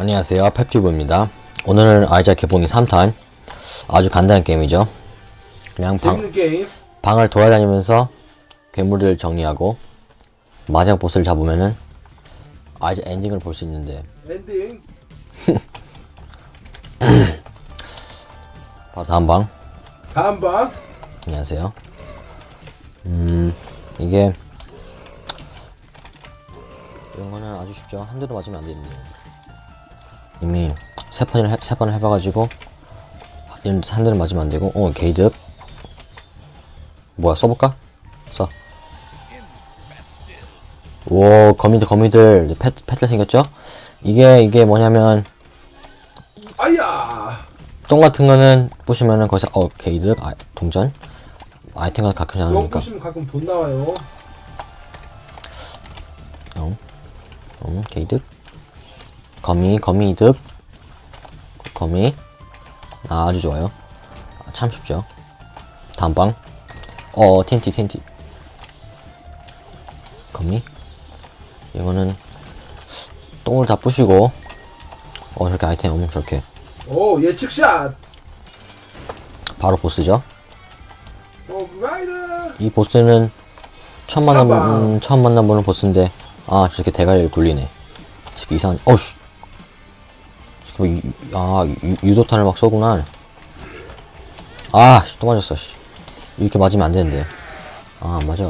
안녕하세요, 펩튜브입니다. 오늘은 아이작 개봉이 3탄. 아주 간단한 게임이죠. 그냥 재밌는 게임. 방을 돌아다니면서 괴물을 정리하고 마지막 보스를 잡으면은 아이작 엔딩을 볼 수 있는데, 엔딩. 바로 다음 방. 다음 방. 안녕하세요. 이게 이런 거는 아주 쉽죠. 한 대도 맞으면 안 되는데 이미 세 번을 해봐가지고 이런 한 대를 맞으면 안 되고. 게이득. 뭐야, 써볼까? 써. 오, 거미들 패들 생겼죠? 이게 뭐냐면, 아야. 똥 같은 거는 보시면은 거기서 게이득, 동전 아이템가 가끔 똥 나오니까. 부시면 가끔 돈 나와요. 게이득. 거미 득. 거미. 아주 좋아요. 참 쉽죠. 다음 방. TNT. 거미. 이거는 똥을 다 부시고, 저렇게 아이템 저렇게 오, 예측샷. 바로 보스죠. 라이더. 이 보스는 처음 만나보는 보스인데, 저렇게 대가리를 굴리네. 저렇게 이상한. 어우씨. 유도탄을 막 쏘구나. 또 맞았어. 씨. 이렇게 맞으면 안 되는데. 안 맞아.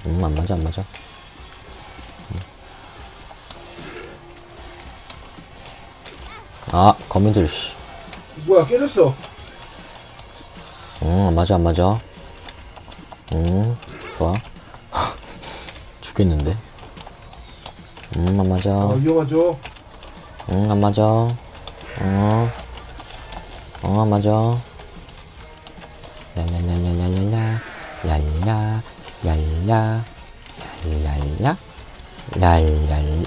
안 맞아. 거미들, 씨. 뭐야, 깨졌어. 안 맞아. 좋아. 죽겠는데. 안 맞아. 위험하죠. 안 맞아. 안 맞아. 랄랄랄랄랄랄라. 랄라.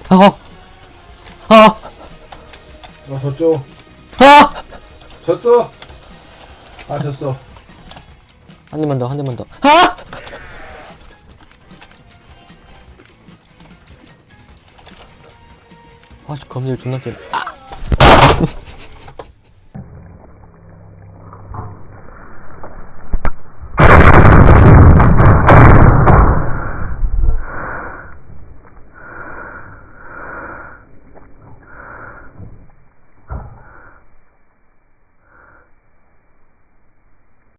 졌죠. 졌어. 한 대만 더. 거미들 존나 때려.